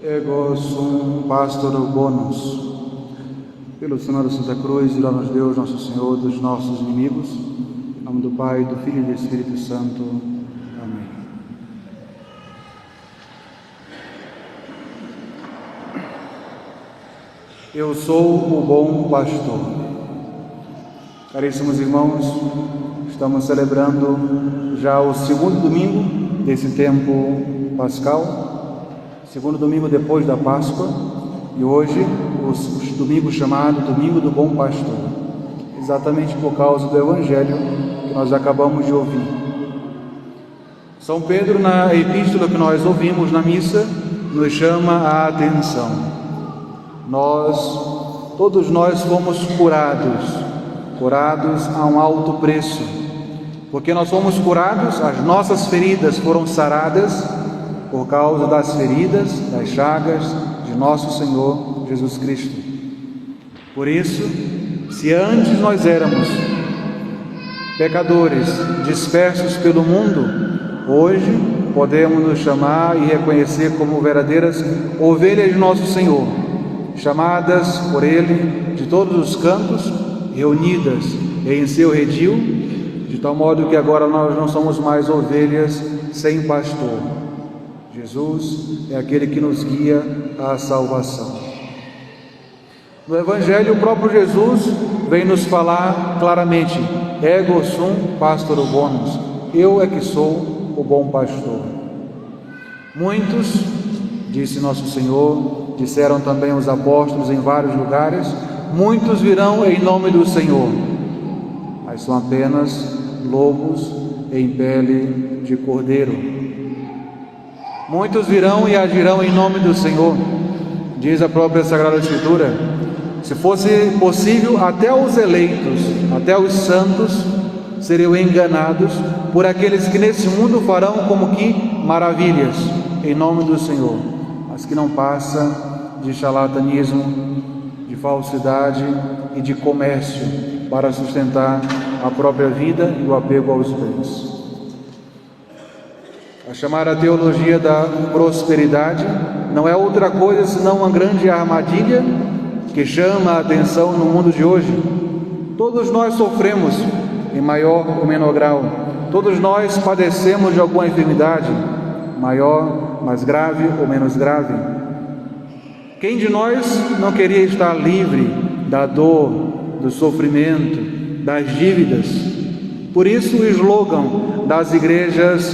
Ego sum pastor bonus. Pelo Senhor da Santa Cruz, livra-nos Deus, nosso Senhor, dos nossos inimigos. Em nome do Pai, do Filho e do Espírito Santo. Amém. Eu sou o bom pastor. Caríssimos irmãos, estamos celebrando já o segundo domingo desse tempo pascal, segundo domingo depois da Páscoa, e hoje o domingo chamado Domingo do Bom Pastor, exatamente por causa do Evangelho que nós acabamos de ouvir. São Pedro, na epístola que nós ouvimos na missa, nos chama a atenção. Todos nós fomos curados a um alto preço, porque nós fomos curados, as nossas feridas foram saradas por causa das feridas, das chagas de nosso Senhor Jesus Cristo. Por isso, se antes nós éramos pecadores dispersos pelo mundo, hoje podemos nos chamar e reconhecer como verdadeiras ovelhas de nosso Senhor, chamadas por Ele de todos os cantos, reunidas em seu redil, de tal modo que agora nós não somos mais ovelhas sem pastor. Jesus é aquele que nos guia à salvação. No Evangelho, o próprio Jesus vem nos falar claramente: Ego sum pastor bonus. Eu é que sou o bom pastor. Muitos, disse nosso Senhor, disseram também os apóstolos em vários lugares, muitos virão em nome do Senhor, mas são apenas lobos em pele de cordeiro. Muitos virão e agirão em nome do Senhor, diz a própria Sagrada Escritura. Se fosse possível, até os eleitos, até os santos seriam enganados por aqueles que nesse mundo farão como que maravilhas em nome do Senhor, mas que não passa de charlatanismo, de falsidade e de comércio para sustentar a própria vida e o apego aos bens. A chamada teologia da prosperidade não é outra coisa senão uma grande armadilha que chama a atenção no mundo de hoje. Todos nós sofremos em maior ou menor grau, todos nós padecemos de alguma enfermidade, maior, mais grave ou menos grave. Quem de nós não queria estar livre da dor, do sofrimento, das dívidas? Por isso o slogan das igrejas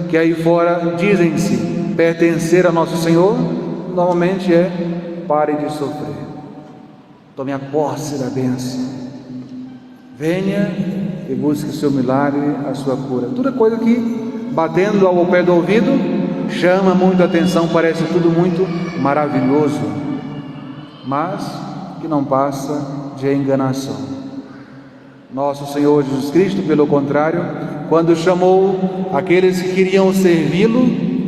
que aí fora dizem-se pertencer a nosso Senhor, normalmente é: pare de sofrer, tome a posse da bênção, venha e busque o seu milagre, a sua cura. Toda coisa que, batendo ao pé do ouvido, chama muito a atenção, parece tudo muito maravilhoso, mas que não passa de enganação. Nosso Senhor Jesus Cristo, pelo contrário, quando chamou aqueles que queriam servi-lo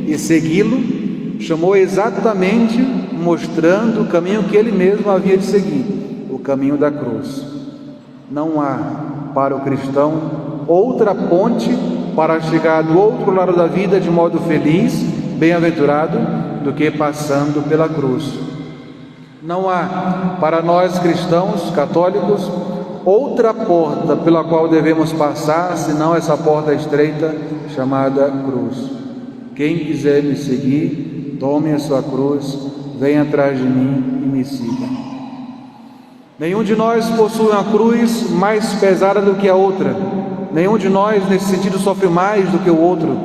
e segui-lo, chamou exatamente mostrando o caminho que ele mesmo havia de seguir, o caminho da cruz. Não há para o cristão outra ponte para chegar do outro lado da vida de modo feliz, bem-aventurado, do que passando pela cruz. Não há para nós cristãos católicos outra porta pela qual devemos passar, senão essa porta estreita chamada cruz. Quem quiser me seguir, tome a sua cruz, venha atrás de mim e me siga. Nenhum de nós possui uma cruz mais pesada do que a outra. Nenhum de nós, nesse sentido, sofre mais do que o outro,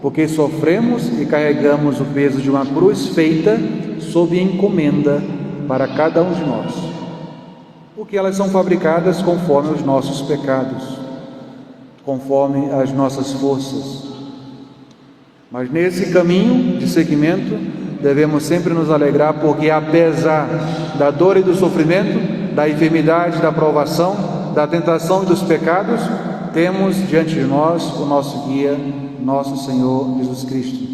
porque sofremos e carregamos o peso de uma cruz feita sob encomenda para cada um de nós, porque elas são fabricadas conforme os nossos pecados, conforme as nossas forças. Mas nesse caminho de seguimento, devemos sempre nos alegrar, porque apesar da dor e do sofrimento, da enfermidade, da provação, da tentação e dos pecados, temos diante de nós o nosso guia, nosso Senhor Jesus Cristo,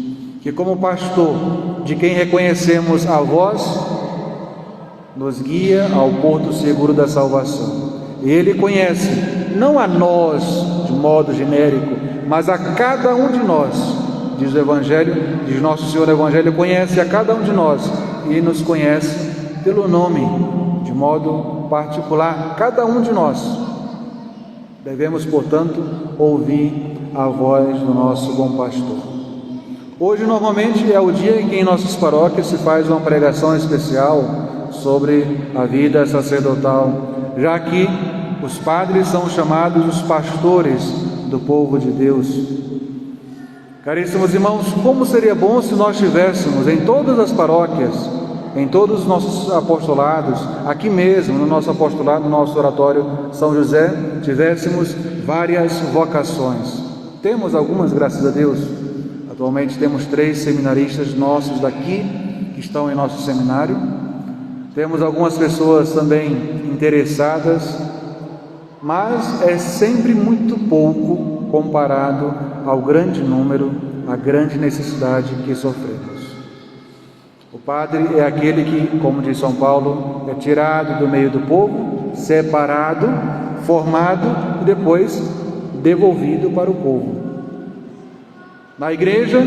que como pastor de quem reconhecemos a voz, nos guia ao porto seguro da salvação. Ele conhece, não a nós de modo genérico, mas a cada um de nós, diz o Evangelho, diz nosso Senhor no Evangelho, conhece a cada um de nós e nos conhece pelo nome, de modo particular, cada um de nós. Devemos, portanto, ouvir a voz do nosso bom pastor. Hoje, normalmente, é o dia em que em nossas paróquias se faz uma pregação especial sobre a vida sacerdotal, já que os padres são chamados os pastores do povo de Deus. Caríssimos irmãos, como seria bom se nós tivéssemos em todas as paróquias, em todos os nossos apostolados, aqui mesmo no nosso apostolado, no nosso oratório São José, tivéssemos várias vocações. Temos algumas, graças a Deus. Atualmente temos 3 seminaristas nossos daqui que estão em nosso seminário. Temos algumas pessoas também interessadas, mas é sempre muito pouco comparado ao grande número, à grande necessidade que sofremos. O padre é aquele que, como diz São Paulo, é tirado do meio do povo, separado, formado e depois devolvido para o povo. Na igreja,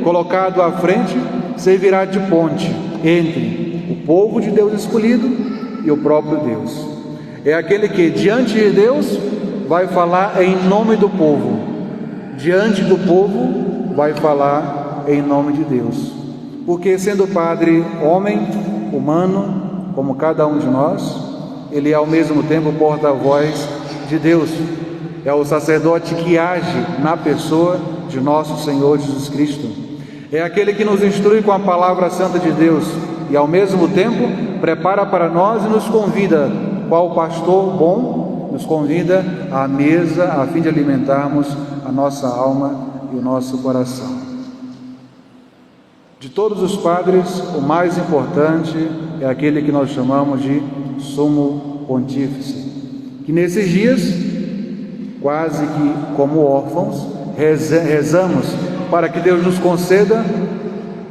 colocado à frente, servirá de ponte entre o povo de Deus escolhido e o próprio Deus. É aquele que, diante de Deus, vai falar em nome do povo. Diante do povo, vai falar em nome de Deus. Porque, sendo padre homem, humano, como cada um de nós, ele é ao mesmo tempo porta-voz de Deus. É o sacerdote que age na pessoa de nosso Senhor Jesus Cristo. É aquele que nos instrui com a palavra santa de Deus e, ao mesmo tempo, prepara para nós e nos convida, qual pastor bom, nos convida à mesa a fim de alimentarmos a nossa alma e o nosso coração. De todos os padres, o mais importante é aquele que nós chamamos de Sumo Pontífice, que nesses dias, quase que como órfãos, rezamos para que Deus nos conceda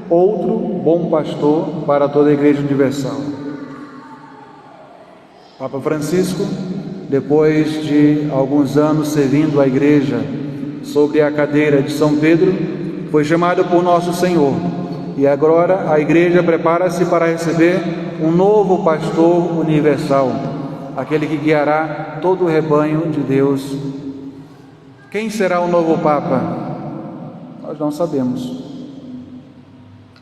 outro bom pastor para toda a Igreja Universal. Papa Francisco, depois de alguns anos servindo a Igreja sobre a cadeira de São Pedro, foi chamado por Nosso Senhor. E agora a Igreja prepara-se para receber um novo pastor universal, aquele que guiará todo o rebanho de Deus. Quem será o novo Papa? Nós não sabemos.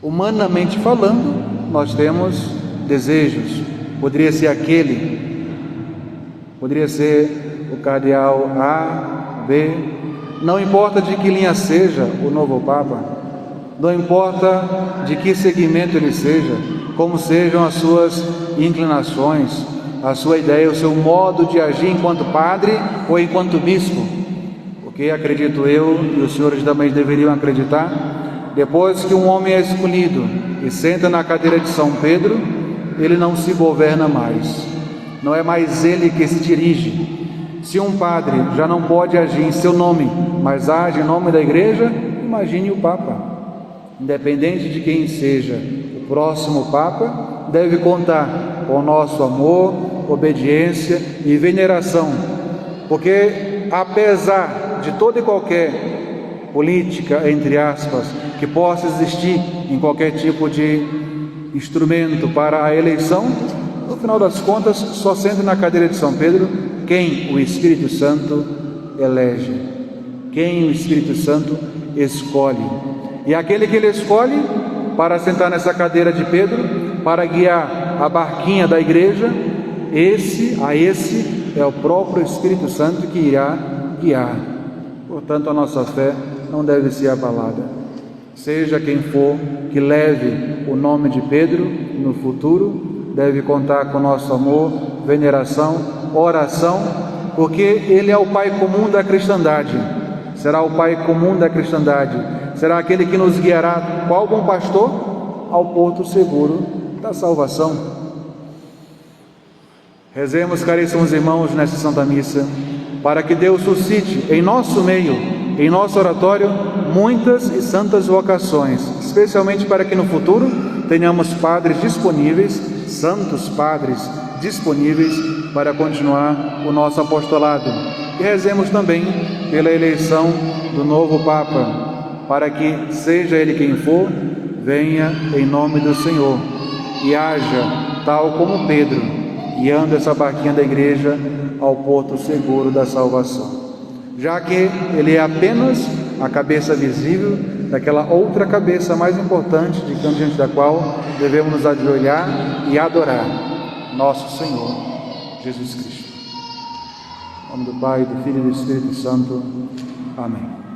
Humanamente falando, nós temos desejos. Poderia ser aquele, poderia ser o cardeal A, B, não importa de que linha seja o novo Papa. Não importa de que segmento ele seja, como sejam as suas inclinações, a sua ideia, o seu modo de agir enquanto padre ou enquanto bispo. Porque acredito eu, e os senhores também deveriam acreditar, depois que um homem é escolhido e senta na cadeira de São Pedro, ele não se governa mais. Não é mais ele que se dirige. Se um padre já não pode agir em seu nome, mas age em nome da Igreja, imagine o Papa. Independente de quem seja o próximo Papa, deve contar com o nosso amor, obediência e veneração, porque apesar de toda e qualquer política, entre aspas, que possa existir em qualquer tipo de instrumento para a eleição, no final das contas, só senta na cadeira de São Pedro quem o Espírito Santo elege, quem o Espírito Santo escolhe. E aquele que ele escolhe para sentar nessa cadeira de Pedro, para guiar a barquinha da Igreja, esse é o próprio Espírito Santo que irá guiar. Portanto, a nossa fé não deve ser abalada. Seja quem for que leve o nome de Pedro no futuro, deve contar com nosso amor, veneração, oração, porque ele é o Pai comum da cristandade. Será o Pai comum da cristandade. Será aquele que nos guiará, qual bom pastor? Ao porto seguro da salvação. Rezemos, caríssimos irmãos, nesta Santa Missa, para que Deus suscite em nosso meio, em nosso oratório, muitas e santas vocações, especialmente para que no futuro tenhamos padres disponíveis, santos padres disponíveis para continuar o nosso apostolado. E rezemos também pela eleição do novo Papa, para que, seja ele quem for, venha em nome do Senhor e haja tal como Pedro, guiando essa barquinha da igreja ao porto seguro da salvação. Já que ele é apenas a cabeça visível daquela outra cabeça mais importante, diante da qual devemos nos ajoelhar e adorar nosso Senhor Jesus Cristo. Em nome do Pai, do Filho e do Espírito Santo. Amém.